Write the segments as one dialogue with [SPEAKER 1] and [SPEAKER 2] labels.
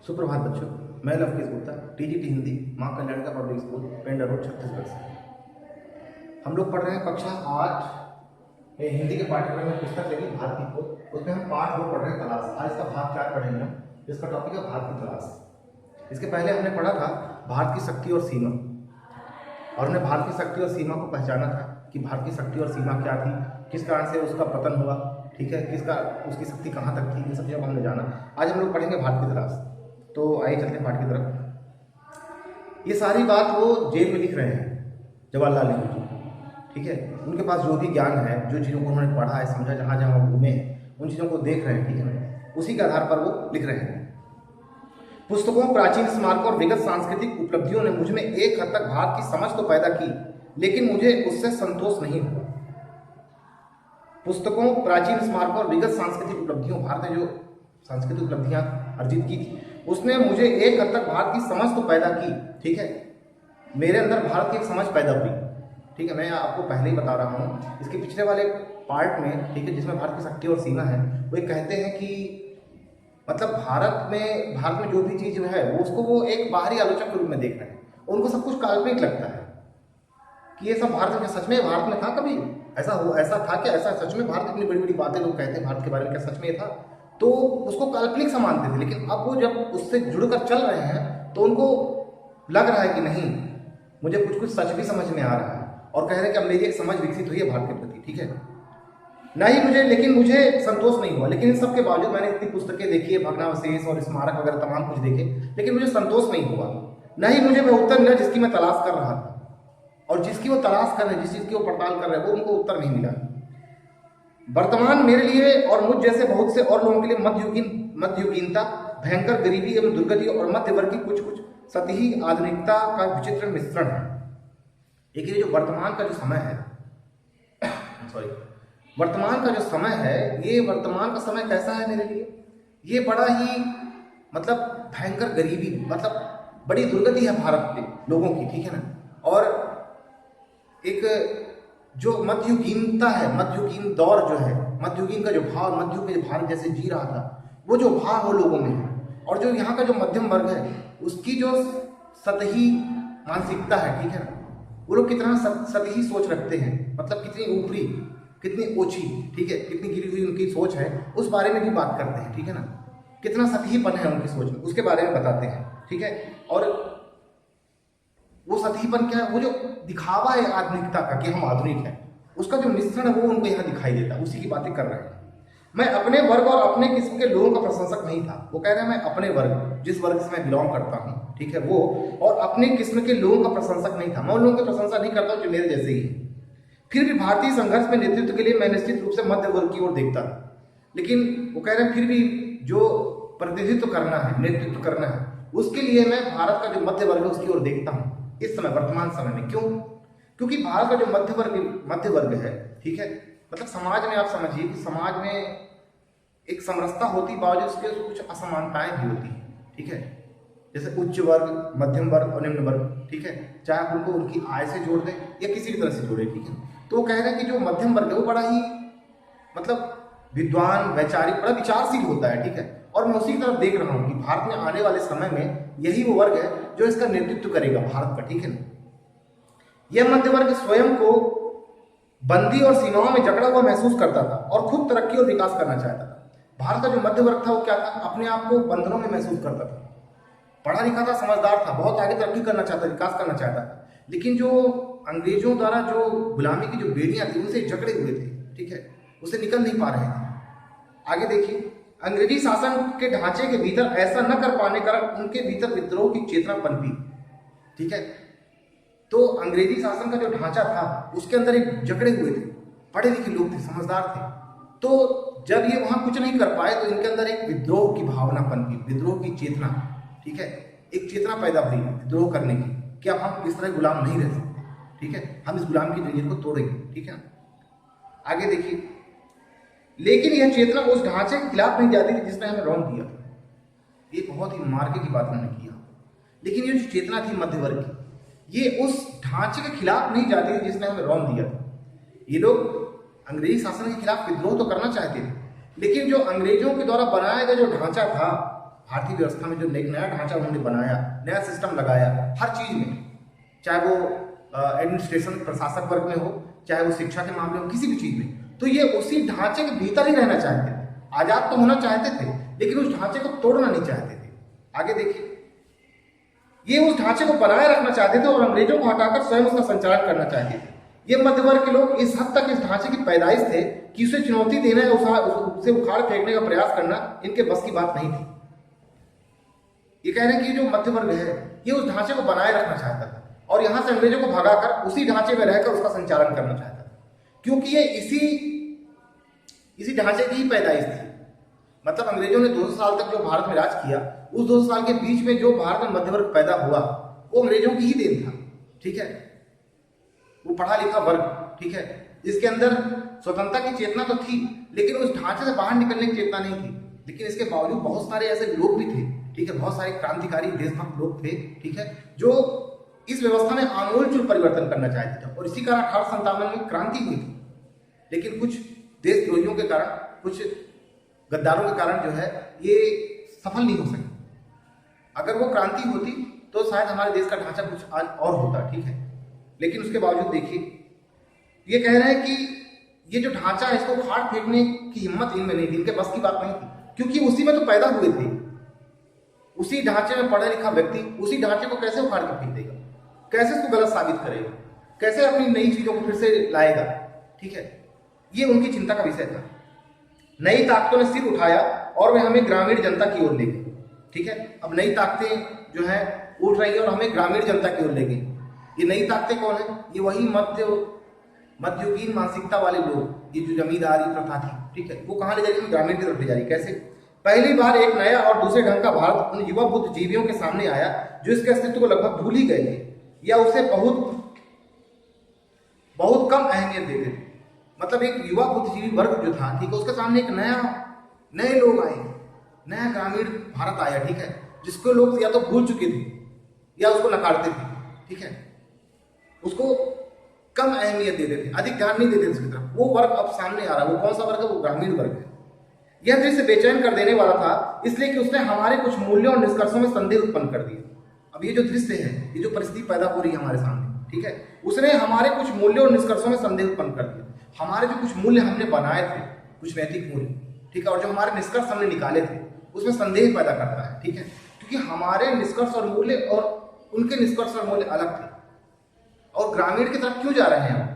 [SPEAKER 1] सुप्रभात बच्चों, मैं लवकेश गुप्ता टीजीटी हिंदी माँ कल्याण का पब्लिक स्कूल पेंडा रोड छत्तीसगढ़ से। हम लोग पढ़ रहे हैं कक्षा 8 हिंदी के पाठ्यक्रम में पुस्तक लेंगे भारत की खोज। उसमें हम पाठ 2 पढ़ रहे हैं तलाश। आज इसका भाग 4 पढ़ेंगे हम। इसका टॉपिक है भारत की तलाश। इसके पहले हमने पढ़ा था भारत की शक्ति और सीमा, और हमने भारत की शक्ति और सीमा को पहचाना था कि भारत की शक्ति और सीमा क्या थी, किस कारण से उसका पतन हुआ, ठीक है, किसका उसकी शक्ति कहाँ तक थी, ये सब चीज़ हमने जाना। आज हम लोग पढ़ेंगे भारत की तलाश। तो आइए चलते हैं पाठ की तरफ। ये सारी बात वो जेल में लिख रहे हैं, जवाहरलाल नेहरू जी, ठीक है। उनके पास जो भी ज्ञान है, जो चीज़ों को उन्होंने पढ़ा है, समझा, जहाँ जहाँ वो घूमे हैं, उन चीज़ों को देख रहे हैं, ठीक है। उसी के आधार पर वो लिख रहे हैं। पुस्तकों, प्राचीन स्मारकों और विगत सांस्कृतिक उपलब्धियों ने मुझ में एक हद तक भारत की समझ तो पैदा की, लेकिन मुझे उससे संतोष नहीं हुआ। पुस्तकों, प्राचीन स्मारकों और विगत सांस्कृतिक उपलब्धियों, भारत ने जो सांस्कृतिक उपलब्धियां अर्जित की थी, उसने मुझे एक हद तक भारत की समझ तो पैदा की, ठीक है। मेरे अंदर भारत की एक समझ पैदा हुई, ठीक है। मैं आपको पहले ही बता रहा हूँ, इसके पिछले वाले पार्ट में, ठीक है, जिसमें भारत की शक्ति और सीमा है, वो ये कहते हैं कि मतलब भारत में जो भी चीज़ है वो उसको वो एक बाहरी आलोचक के रूप में देख रहे हैं। उनको सब कुछ काल्पनिक लगता है कि ये सब भारत में, सच में भारत में था कभी ऐसा था क्या, ऐसा सच में भारत, इतनी बड़ी बड़ी बातें लोग कहते हैं भारत के बारे में, क्या सच में ये था? तो उसको काल्पनिक सा मानते थे। लेकिन अब वो जब उससे जुड़कर चल रहे हैं तो उनको लग रहा है कि नहीं, मुझे कुछ कुछ सच भी समझ में आ रहा है, और कह रहे हैं कि अब मेरी एक समझ विकसित हुई है भारत के प्रति, ठीक है। लेकिन मुझे संतोष नहीं हुआ। लेकिन इन सब के बावजूद मैंने इतनी पुस्तकें देखी है, भग्नावशेष और स्मारक वगैरह तमाम कुछ देखे, लेकिन मुझे संतोष नहीं हुआ। नहीं मुझे वह उत्तर मिला जिसकी मैं तलाश कर रहा था, और जिसकी वो तलाश कर रहे हैं, जिस चीज की वो पड़ताल कर रहे हैं, वो उनको उत्तर नहीं मिला। वर्तमान मेरे लिए और मुझ जैसे बहुत से और लोगों के लिए मध्ययुगीनता, भयंकर गरीबी एवं दुर्गति और मध्य वर्ग की कुछ कुछ सतही आधुनिकता का विचित्र मिश्रण है। एक ये जो वर्तमान का जो समय है वर्तमान का जो समय है, ये वर्तमान का समय कैसा है मेरे लिए? ये बड़ा ही मतलब भयंकर गरीबी, मतलब बड़ी दुर्गति है भारत के लोगों की, ठीक है ना। और एक जो मध्ययुगीनता है, मध्ययुगीन दौर जो है, मध्ययुगीन का जो भाव, मध्ययुग में भारत जैसे जी रहा था, वो जो भाव वो लोगों में है। और जो यहाँ का जो मध्यम वर्ग है, उसकी जो सतही मानसिकता है, ठीक है ना, वो लोग कितना सतही सोच रखते हैं, मतलब कितनी ऊपरी, कितनी ओछी, ठीक है, कितनी गिरी हुई उनकी सोच है, उस बारे में भी बात करते हैं, ठीक है ना। कितना सतहीपन है उनकी सोच में, उसके बारे में बताते हैं, ठीक है। और वो सतहीपन क्या है? वो जो दिखावा है आधुनिकता का कि हम आधुनिक हैं, उसका जो मिश्रण है वो उनको यहाँ दिखाई देता है। उसी की बातें कर रहे हैं। मैं अपने वर्ग और अपने किस्म के लोगों का प्रशंसक नहीं था। वो कह रहे हैं मैं अपने वर्ग, जिस वर्ग से मैं बिलोंग करता हूँ, ठीक है, वो, और अपने किस्म के लोगों का प्रशंसक नहीं था। मैं उन लोगों की प्रशंसा नहीं करता हूँ जो मेरे जैसे ही है। फिर भी भारतीय संघर्ष में नेतृत्व के लिए मैं निश्चित रूप से मध्य वर्ग की ओर देखता था। लेकिन वो कह रहे हैं फिर भी जो प्रतिनिधित्व करना है, नेतृत्व करना है, उसके लिए मैं भारत का जो मध्य वर्ग है उसकी ओर देखता हूँ इस समय, वर्तमान समय में। क्यों? क्योंकि भारत का जो मध्य वर्ग है, ठीक है, मतलब समाज में आप समझिए कि समाज में एक समरसता होती, बावजूद उसके कुछ असमानताएं भी होती हैं, ठीक है। जैसे उच्च वर्ग, मध्यम वर्ग और निम्न वर्ग, ठीक है, चाहे आप उनको उनकी आय से जोड़ दें या किसी भी तरह से जोड़े, ठीक है। तो वो कह रहे हैं कि जो मध्यम वर्ग है वो बड़ा ही मतलब विद्वान, वैचारिक, बड़ा विचारशील होता है, ठीक है। और मैं उसी तरफ देख रहा हूँ कि भारत में आने वाले समय में यही वो वर्ग है जो इसका नेतृत्व करेगा भारत का, ठीक है ना। यह मध्य वर्ग स्वयं को बंदी और सीमाओं में जकड़ा हुआ महसूस करता था और खुद तरक्की और विकास करना चाहता था। भारत का जो मध्य वर्ग था वो क्या था? अपने आप को बंधनों में महसूस करता था। पढ़ा लिखा था, समझदार था, बहुत आगे तरक्की करना चाहता, विकास करना चाहता था। लेकिन जो अंग्रेजों द्वारा जो गुलामी की जो बेड़ियां थी उनसे जकड़े हुए थे, ठीक है, उससे निकल नहीं पा रहे थे। आगे देखिए, अंग्रेजी शासन के ढांचे के भीतर ऐसा न कर पाने का उनके भीतर विद्रोह की चेतना पनपी, ठीक है। तो अंग्रेजी शासन का जो ढांचा था उसके अंदर एक जकड़े हुए थे, पढ़े लिखे लोग थे, समझदार थे। तो जब ये वहां कुछ नहीं कर पाए तो इनके अंदर एक विद्रोह की भावना पनपी, विद्रोह की चेतना, ठीक है, एक चेतना पैदा हुई विद्रोह करने की कि अब हम इस तरह गुलाम नहीं रह सकते, ठीक है, हम इस गुलाम की जंजीर को तोड़ेंगे, ठीक है। आगे देखिए, लेकिन यह चेतना उस ढांचे के खिलाफ नहीं जाती थी जिसने हमें रौंद दिया था। ये बहुत ही मार्के की बात उन्होंने किया। लेकिन ये जो चेतना थी मध्य वर्ग की, ये उस ढांचे के खिलाफ नहीं जाती थी जिसने हमें रौंद दिया था। ये लोग अंग्रेजी शासन के खिलाफ विद्रोह तो करना चाहते थे, लेकिन जो अंग्रेजों के द्वारा बनाया गया जो ढांचा था भारतीय व्यवस्था में जो एक नया ढांचा उन्होंने बनाया, नया सिस्टम लगाया हर चीज में, चाहे वो एडमिनिस्ट्रेशन प्रशासक वर्ग में हो, चाहे वो शिक्षा के मामले हो, किसी भी चीज में, तो ये उसी ढांचे के भीतर ही रहना चाहते थे। आजाद तो होना चाहते थे लेकिन उस ढांचे को तोड़ना नहीं चाहते थे। आगे देखिए, ये उस ढांचे को बनाए रखना चाहते थे और अंग्रेजों को हटाकर स्वयं उसका संचालन करना चाहते थे। ये मध्य वर्ग के लोग इस हद तक इस ढांचे की पैदाइश थे कि उसे चुनौती देना या उसे उखाड़ फेंकने का प्रयास करना इनके बस की बात नहीं थी। ये कह रहे हैं कि जो मध्य वर्ग है ये उस ढांचे को बनाए रखना चाहता था और यहां से अंग्रेजों को भगाकर उसी ढांचे में रहकर उसका संचालन करना चाहता था, क्योंकि ये इसी ढांचे की ही पैदाइश थी। मतलब अंग्रेजों ने 200 साल तक जो भारत में राज किया, उस 200 साल के बीच में जो भारत में मध्य वर्ग पैदा हुआ वो अंग्रेजों की ही देन था। ठीक है, वो पढ़ा लिखा वर्ग, ठीक है, इसके अंदर स्वतंत्रता की चेतना तो थी लेकिन उस ढांचे से बाहर निकलने की चेतना नहीं थी। लेकिन इसके बावजूद बहुत सारे ऐसे लोग भी थे, ठीक है, बहुत सारे क्रांतिकारी देशभक्त लोग थे, ठीक है, जो इस व्यवस्था में आमूलचूल परिवर्तन करना चाहते थे और इसी कारण 1857 में क्रांति हुई थी। लेकिन कुछ देशद्रोहियों के कारण, कुछ गद्दारों के कारण जो है ये सफल नहीं हो सकी। अगर वो क्रांति होती तो शायद हमारे देश का ढांचा कुछ आज और होता, ठीक है। लेकिन उसके बावजूद देखिए, ये कह रहे हैं कि ये जो ढांचा है इसको उखाड़ फेंकने की हिम्मत इनमें नहीं थी, इनके बस की बात नहीं थी, क्योंकि उसी में तो पैदा हुए थे। उसी ढांचे में पढ़ा लिखा व्यक्ति उसी ढांचे को कैसे उखाड़ के फेंक देगा, कैसे इसको गलत साबित करेगा, कैसे अपनी नई चीजों को फिर से लाएगा, ठीक है। ये उनकी चिंता का विषय था। नई ताकतों ने सिर उठाया और वे हमें ग्रामीण जनता की ओर ले गई, ठीक है। अब नई ताकतें जो है उठ रही है और हमें ग्रामीण जनता की ओर ले गई। ये नई ताकतें कौन है? ये वही मध्ययुगीन मानसिकता वाले लोग, ये जो जमींदारी प्रथा थी, ठीक है, वो कहाँ ले जा रही है? ग्रामीण की तरफ ले जा रही है। कैसे? पहली बार एक नया और दूसरे ढंग का भारत उन युवा बुद्धिजीवियों के सामने आया जो इसके अस्तित्व को लगभग भूल ही गए थे या उसे बहुत कम अहमियत देते थे। मतलब एक युवा बुद्धिजीवी वर्ग जो था, ठीक है, उसके सामने एक नए लोग आए, नया ग्रामीण भारत आया, ठीक है, जिसको लोग या तो भूल चुके थे या उसको नकारते थे, ठीक है, उसको कम अहमियत देते थे, अधिक ध्यान नहीं देते थे उसकी तरफ। वो वर्ग अब सामने आ रहा है। वो कौन सा वर्ग है? वो ग्रामीण वर्ग है। यह दृश्य बेचैन कर देने वाला था, इसलिए कि उसने हमारे कुछ मूल्यों और निष्कर्षों में संदेह उत्पन्न कर दिया। अब ये जो दृश्य है, ये जो परिस्थिति पैदा हो रही है हमारे सामने, ठीक है, उसने हमारे कुछ मूल्यों और निष्कर्षों में संदेह उत्पन्न कर दिया। हमारे जो कुछ मूल्य हमने बनाए थे, कुछ नैतिक मूल्य, ठीक है, और जो हमारे निष्कर्ष हमने निकाले थे, उसमें संदेह पैदा करता है, ठीक है, क्योंकि हमारे निष्कर्ष और मूल्य और उनके निष्कर्ष और मूल्य अलग थे। और ग्रामीण की तरफ क्यों जा रहे हैं हम?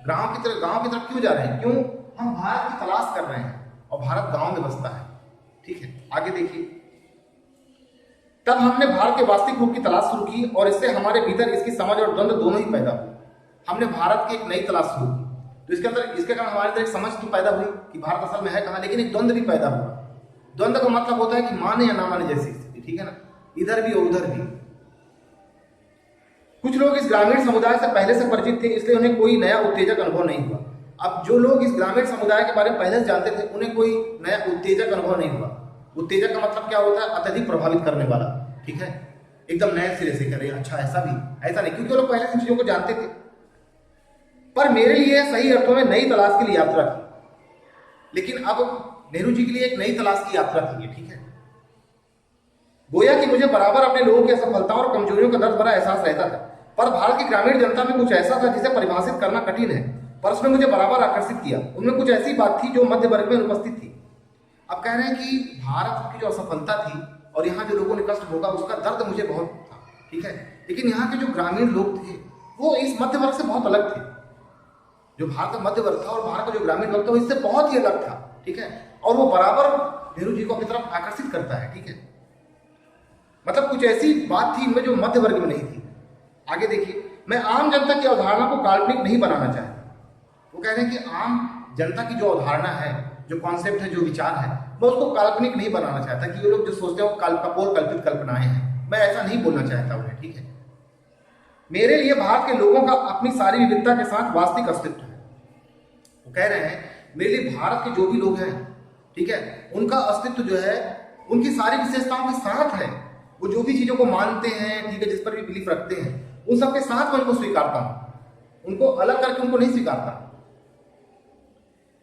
[SPEAKER 1] गांव की तरफ क्यों जा रहे हैं? क्यों? हम भारत की तलाश कर रहे हैं और भारत गांव में बसता है, ठीक है। आगे देखिए, तब हमने भारत के वास्तविक रूप की तलाश शुरू की और इससे हमारे भीतर इसकी समझ और द्वंद्व दोनों ही पैदा हुए। हमने भारत की एक नई तलाश शुरू की, तो इसके कारण हमारे अंदर एक समझ तो पैदा हुई कि भारत असल में है कहाँ, लेकिन एक द्वंद्व भी पैदा हुआ। द्वंद्व का मतलब होता है कि माने या ना माने जैसी स्थिति, ठीक है ना, इधर भी और उधर भी। कुछ लोग इस ग्रामीण समुदाय से पहले से परिचित थे, इसलिए उन्हें कोई नया उत्तेजक अनुभव नहीं हुआ। अब जो लोग इस ग्रामीण समुदाय के बारे में पहले से जानते थे, उन्हें कोई नया उत्तेजक अनुभव नहीं हुआ। उत्तेजक का मतलब क्या होता है? अत्यधिक प्रभावित करने वाला, ठीक है, एकदम नए सिरे से करे, अच्छा ऐसा भी, ऐसा नहीं, क्योंकि वो लोग पहले से चीजों को जानते थे। पर मेरे लिए सही अर्थों में नई तलाश के लिए यात्रा थी। लेकिन अब नेहरू जी के लिए एक नई तलाश की यात्रा थी, ठीक है। गोया कि मुझे बराबर अपने लोगों की असफलताओं और कमजोरियों का दर्द भरा एहसास रहता था, पर भारत की ग्रामीण जनता में कुछ ऐसा था जिसे परिभाषित करना कठिन है, पर उसने मुझे बराबर आकर्षित किया। उनमें कुछ ऐसी बात थी जो मध्य वर्ग में अनुपस्थित थी। अब कह रहे हैं कि भारत की जो असफलता थी और यहाँ जो लोगों ने कष्ट भोगा, उसका दर्द मुझे बहुत था, ठीक है। लेकिन यहाँ के जो ग्रामीण लोग थे वो इस मध्य वर्ग से बहुत अलग थे। जो भारत का मध्य वर्ग था और भारत का जो ग्रामीण वर्ग था वो इससे बहुत ही अलग था, ठीक है, और वो बराबर नेहरू जी को अपनी तरफ आकर्षित करता है, ठीक है। मतलब कुछ ऐसी बात थी इनमें जो मध्य वर्ग में नहीं थी। आगे देखिए, मैं आम जनता की अवधारणा को काल्पनिक नहीं बनाना चाहता। वो कह रहे हैं कि आम जनता की जो अवधारणा है, जो कॉन्सेप्ट है, जो विचार है, मैं उसको काल्पनिक नहीं बनाना चाहता कि ये लोग जो सोचते हैं वो कपोल कल्पित कल्पनाएं हैं। मैं ऐसा नहीं बोलना चाहता उन्हें, ठीक है। मेरे लिए भारत के लोगों का अपनी सारी विविधता के साथ वास्तविक अस्तित्व है। वो कह रहे हैं मेरे लिए भारत के जो भी लोग हैं, ठीक है, उनका अस्तित्व जो है उनकी सारी विशेषताओं के साथ है। वो जो भी चीजों को मानते हैं, ठीक है, जिस पर भी बिलीफ रखते हैं, उन सबके साथ मैं उनको स्वीकारता हूं। उनको अलग करके उनको नहीं स्वीकारता।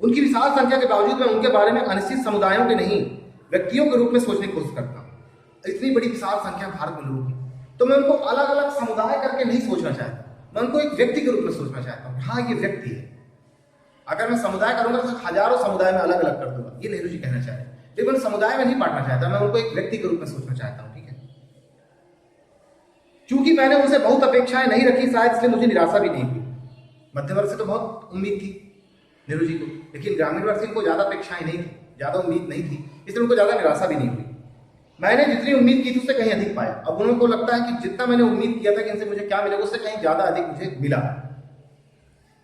[SPEAKER 1] उनकी विशाल संख्या के बावजूद मैं उनके बारे में अनिश्चित समुदायों के नहीं, व्यक्तियों के रूप में सोचने की कोशिश करता हूं। इतनी बड़ी विशाल संख्या भारत में लोगों की, तो मैं उनको अलग अलग समुदाय करके नहीं सोचना चाहता, मैं उनको एक व्यक्ति के रूप में सोचना चाहता हूँ। हाँ, ये व्यक्ति है। अगर मैं समुदाय करूंगा तो हजारों समुदाय में अलग अलग कर दूंगा, ये नेहरू जी कहना चाह रहे हैं। लेकिन समुदाय में नहीं बांटना चाहता, मैं उनको एक व्यक्ति के रूप में सोचना चाहता हूँ, ठीक है। क्योंकि मैंने उनसे बहुत अपेक्षाएं नहीं रखी, शायद इसलिए मुझे निराशा भी नहीं हुई। मध्य वर्ग से तो बहुत उम्मीद थी नेहरू जी को, लेकिन ग्रामीण वर्ग से इनको ज्यादा अपेक्षाएं नहीं थी, ज्यादा उम्मीद नहीं थी, इसलिए उनको ज्यादा निराशा भी नहीं हुई। मैंने जितनी उम्मीद की थी उससे कहीं अधिक पाया। अब उनको लगता है कि जितना मैंने उम्मीद किया था कि इनसे मुझे क्या मिलेगा, उससे कहीं ज्यादा अधिक मुझे मिला।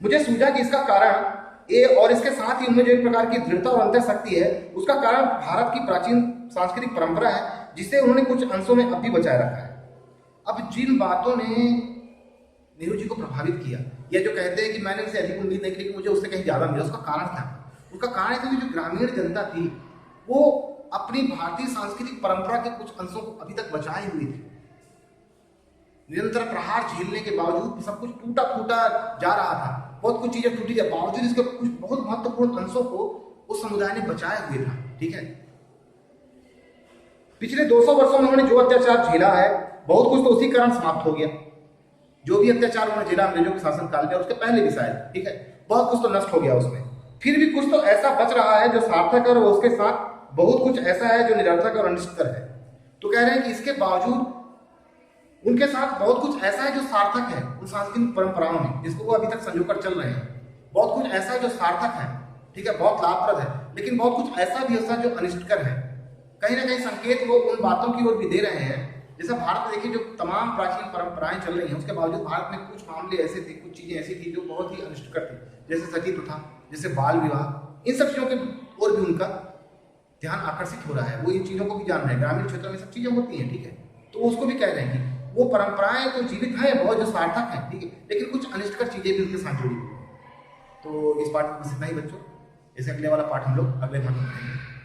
[SPEAKER 1] मुझे सूझा कि इसका कारण और इसके साथ ही उनमें जो एक प्रकार की दृढ़ता और अंतर शक्ति है, उसका कारण भारत की प्राचीन सांस्कृतिक परंपरा है, जिसे उन्होंने कुछ अंशों में अब भी बचाए रखा है। अब जिन बातों ने नेहरू जी को प्रभावित किया, या जो कहते हैं कि मैंने इनसे अधिक उम्मीद नहीं की लेकिन मुझे उससे कहीं ज्यादा मिला, उसका कारण क्या था? उसका कारण है कि जो ग्रामीण जनता थी वो अपनी भारतीय सांस्कृतिक परंपरा के कुछ अंशों को अभी तक बचाए हुए थे। निरंतर प्रहार झेलने के बावजूद सब कुछ टूटा फूटा जा रहा था, बहुत कुछ चीजें टूटी जाए, बावजूद इसके कुछ बहुत महत्वपूर्ण अंशों को उस समुदाय ने बचाए हुए था, ठीक है। पिछले 200 वर्षों में उन्होंने जो अत्याचार झेला है, बहुत कुछ तो उसी कारण समाप्त हो गया। जो भी अत्याचार उन्होंने झेला अंग्रेजों के शासनकाल में, उसके पहले भी शायद, ठीक है, बहुत कुछ तो नष्ट हो गया उसमें। फिर भी कुछ तो ऐसा बच रहा है जो सार्थक है, और उसके साथ बहुत कुछ ऐसा है जो निरर्थक और अनिष्टकर है। तो कह रहे हैं कि इसके बावजूद उनके साथ बहुत कुछ ऐसा है जो सार्थक है उन सांस्कृतिक परंपराओं में, जिसको वो अभी तक संजोकर चल रहे हैं। बहुत कुछ ऐसा है जो सार्थक है, ठीक है, बहुत लाभप्रद है, लेकिन बहुत कुछ ऐसा भी ऐसा जो अनिष्टकर है। कहीं ना कहीं संकेत वो उन बातों की ओर भी दे रहे हैं। जैसे भारत में देखिए, जो तमाम प्राचीन परंपराएं चल रही हैं, उसके बावजूद भारत में कुछ मामले ऐसे थे, कुछ चीजें ऐसी थी जो बहुत ही अनिष्टकर थी, जैसे सती प्रथा, जैसे बाल विवाह। इन सब चीजों के ओर भी उनका ध्यान आकर्षित हो रहा है, वो इन चीजों को भी जान रहे हैं। ग्रामीण क्षेत्रों में सब चीजें होती हैं, ठीक है, तो उसको भी कह रहे हैं कि वो परंपराएं तो जीवित हैं बहुत, जो सार्थक हैं, ठीक है, लेकिन कुछ अनिष्टकर चीजें भी उनके साथ जुड़ी हुई हैं। तो इस पाठ में बस इतना ही बच्चों, इसे अगले वाला पाठ हम लोग अगले भाग में पढ़ेंगे।